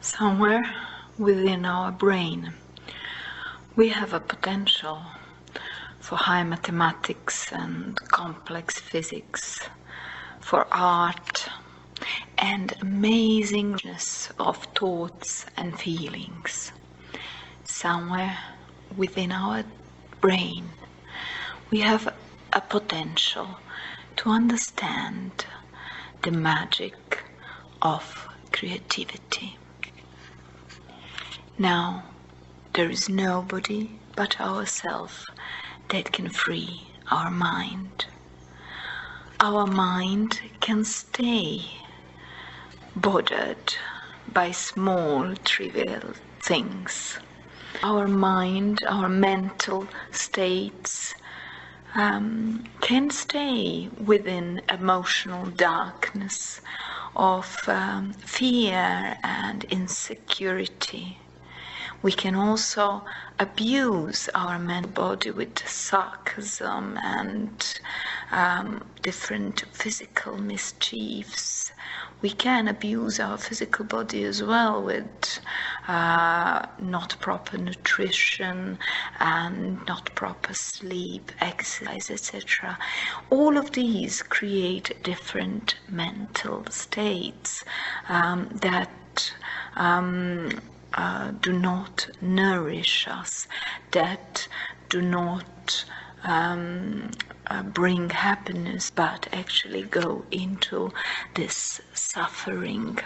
Somewhere within our brain, we have a potential for high mathematics and complex physics, for art and amazingness of thoughts and feelings. Somewhere within our brain, we have a potential to understand the magic of creativity. Now, there is nobody but ourselves that can free our mind. Our mind can stay bothered by small, trivial things. Our mind, our mental states can stay within emotional darkness of fear and insecurity. We can also abuse our mental body with sarcasm and different physical mischiefs. We can abuse our physical body as well with not proper nutrition and not proper sleep, exercise, etc. All of these create different mental states that do not nourish us, that do not bring happiness, but actually go into this suffering.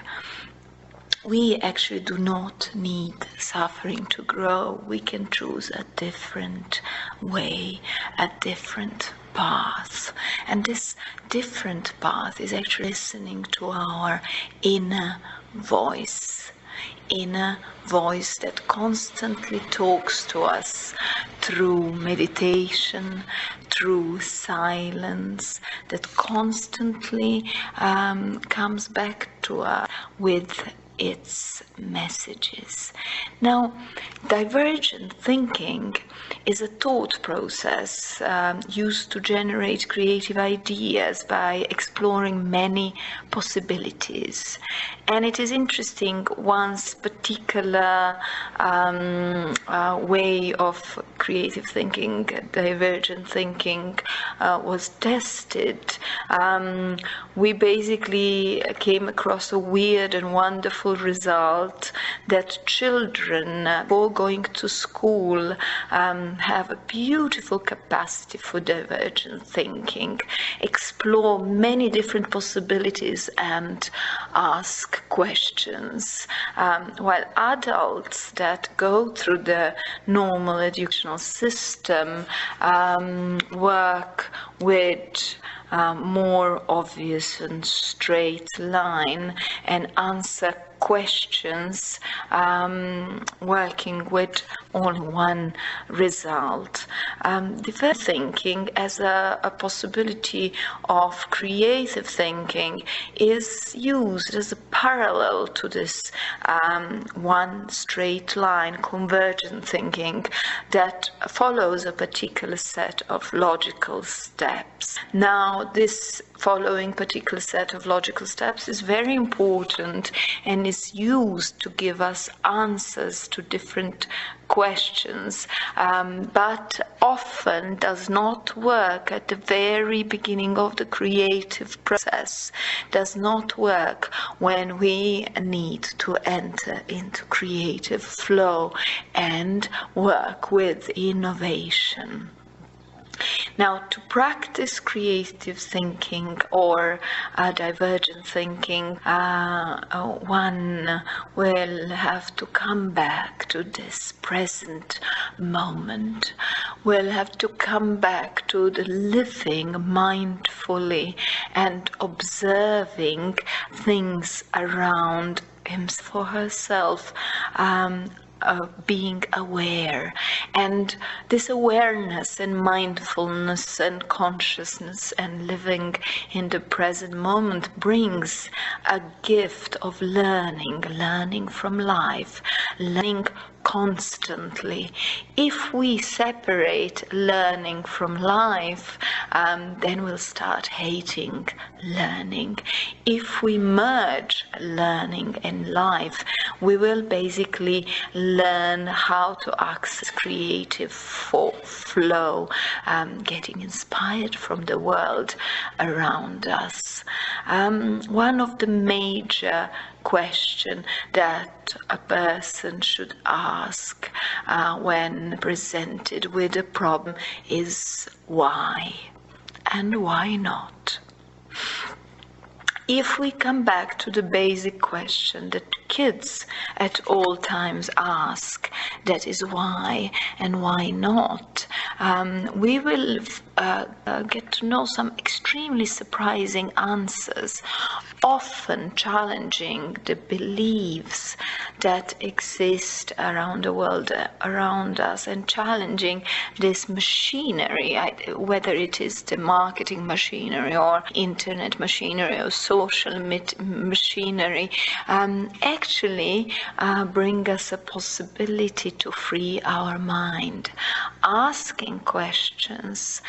We actually do not need suffering to grow. We can choose a different way, a different path. And this different path is actually listening to our inner voice that constantly talks to us through meditation, through silence, that constantly comes back to us with its messages. Now, divergent thinking is a thought process used to generate creative ideas by exploring many possibilities. And it is interesting, one's particular way of creative thinking, divergent thinking, was tested. We basically came across a weird and wonderful result that children, before going to school, have a beautiful capacity for divergent thinking, explore many different possibilities and ask questions, while adults that go through the normal educational system work with more obvious and straight line and answer questions, working with only one result. Divergent thinking as a possibility of creative thinking is used as a parallel to this one straight line convergent thinking that follows a particular set of logical steps. Now, this following particular set of logical steps is very important and is used to give us answers to different questions, but often does not work at the very beginning of the creative process, does not work when we need to enter into creative flow and work with innovation. Now, to practice creative thinking or divergent thinking, one will have to come back to this present moment, will have to come back to the living mindfully and observing things around himself or herself, being aware. And this awareness and mindfulness and consciousness and living in the present moment brings a gift of learning from life, learning constantly. If we separate learning from life, then we'll start hating learning. If we merge learning and life, we will basically learn how to access creative flow, getting inspired from the world around us. One of the major questions that a person should ask when presented with a problem is why, and why not? If we come back to the basic question that kids at all times ask, that is why and why not, we will get to know some extremely surprising answers, often challenging the beliefs that exist around the world around us, and challenging this machinery, whether it is the marketing machinery or internet machinery or social machinery, actually bring us a possibility to free our mind. Asking questions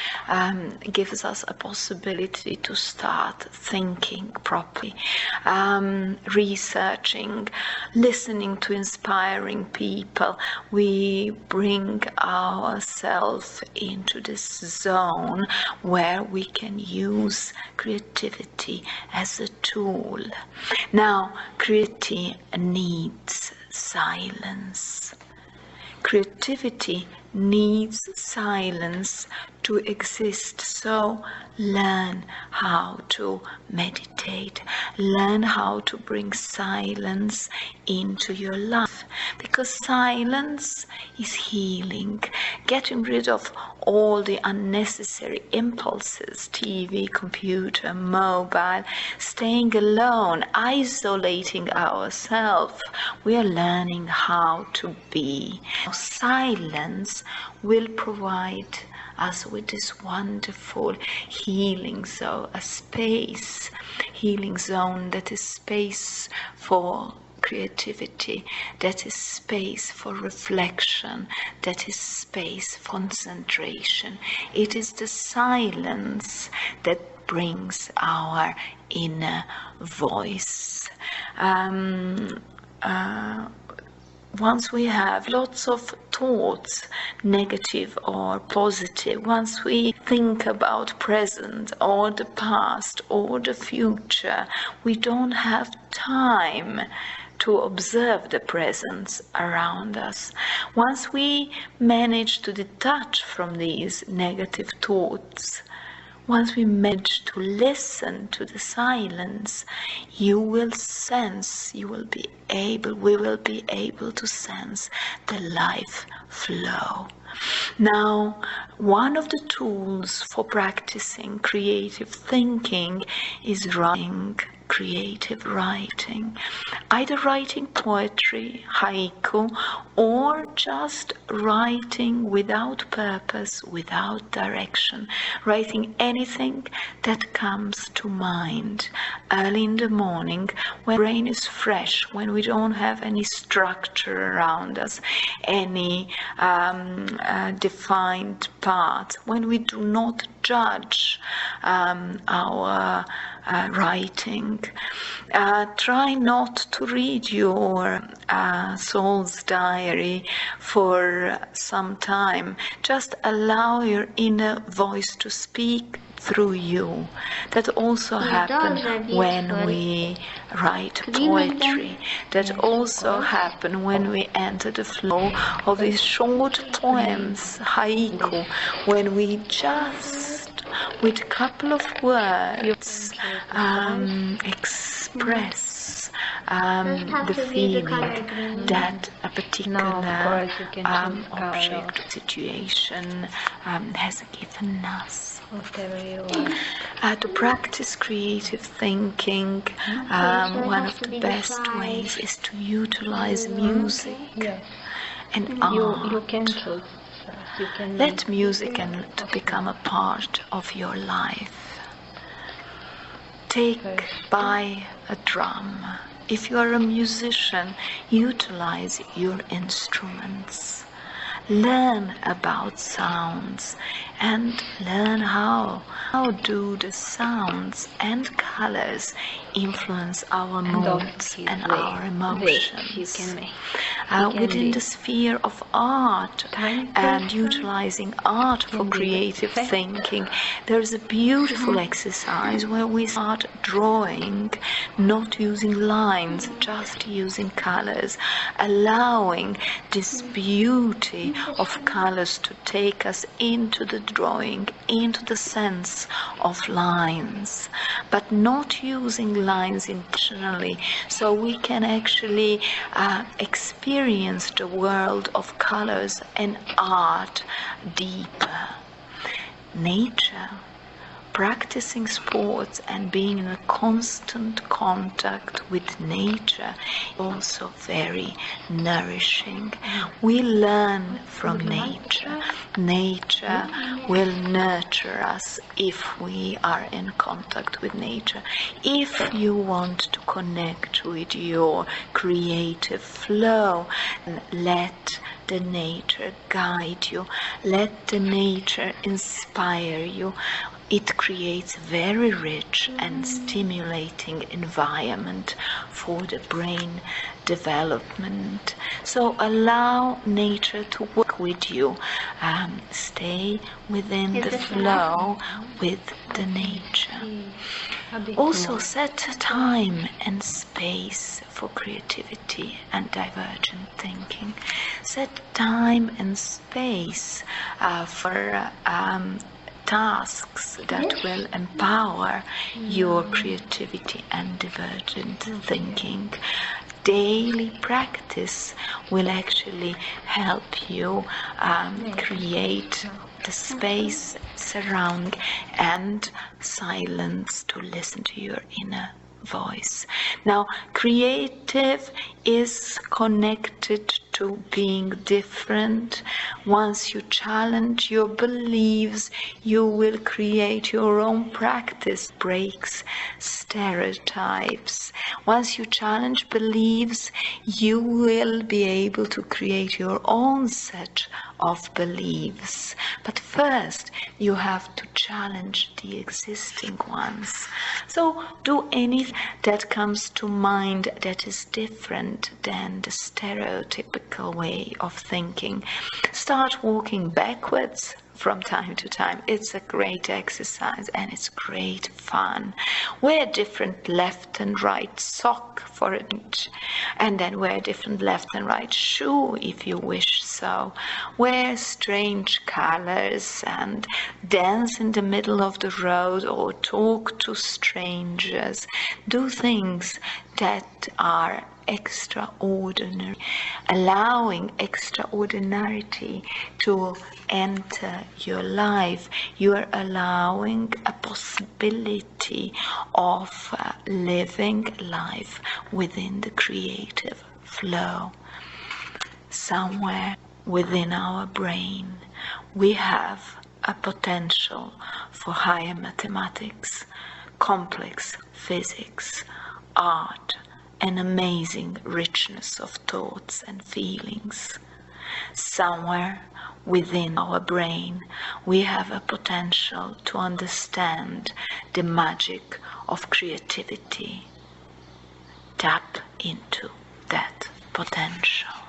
gives us a possibility to start thinking properly, researching, listening to inspiring people. We bring ourselves into this zone where we can use creativity as a tool. Now, creativity needs silence. Creativity needs silence to exist, so learn how to meditate, learn how to bring silence into your life, because silence is healing. Getting rid of all the unnecessary impulses, TV, computer, mobile, staying alone, isolating ourselves. We are learning how to be. Silence will provide us with this wonderful healing zone, a space, healing zone that is space for creativity, that is space for reflection, that is space for concentration. It is the silence that brings our inner voice. Once we have lots of thoughts, negative or positive, once we think about present or the past or the future, we don't have time to observe the presence around us. Once we manage to detach from these negative thoughts, once we manage to listen to the silence, we will be able to sense the life flow. Now, one of the tools for practicing creative thinking is writing, creative writing. Either writing poetry, haiku, or just writing without purpose, without direction. Writing anything that comes to mind early in the morning when the brain is fresh, when we don't have any structure around us, any defined path, when we do not judge our writing. Try not to read your soul's diary for some time. Just allow your inner voice to speak through you. That also happens when we write poetry. That also happens when we enter the flow of these short poems, haiku, when we just, with a couple of words, express the feeling that a particular object or situation has given us. To practice creative thinking, one of the best ways is to utilize music and art. You can choose. Let music to become a part of your life. By a drum If you are a musician, utilize your instruments. Learn about sounds and learn how do the sounds and colors influence our moods and our emotions. Within the sphere of art and utilizing art for creative thinking, there's a beautiful exercise where we start drawing, not using lines, just using colors, allowing this beauty of colors to take us into the drawing, into the sense of lines, but not using lines intentionally, so we can actually experience the world of colors and art deeper. Nature, practicing sports and being in a constant contact with nature, also very nourishing. We learn from nature. Nature will nurture us if we are in contact with nature. If you want to connect with your creative flow, let the nature guide you. Let the nature inspire you. It creates a very rich and stimulating environment for the brain development. So allow nature to work with you. Stay within the flow with the nature. Also set time and space for creativity and divergent thinking. Set time and space for tasks that will empower your creativity and divergent thinking. Daily practice will actually help you create the space, surround, and silence to listen to your inner voice. Now, creative is connected to being different. Once you challenge your beliefs, you will create your own practice, breaks stereotypes. Once you challenge beliefs, you will be able to create your own set of beliefs. But first, you have to challenge the existing ones. So do anything that comes to mind that is different than the stereotypical way of thinking. Start walking backwards from time to time. It's a great exercise and it's great fun. Wear different left and right sock for it, and then wear different left and right shoe if you wish so. Wear strange colors and dance in the middle of the road or talk to strangers. Do things that are extraordinary, allowing extraordinarity to enter your life. You are allowing a possibility of living life within the creative flow. Somewhere within our brain, we have a potential for higher mathematics, complex physics, art, an amazing richness of thoughts and feelings. Somewhere within our brain, we have a potential to understand the magic of creativity. Tap into that potential.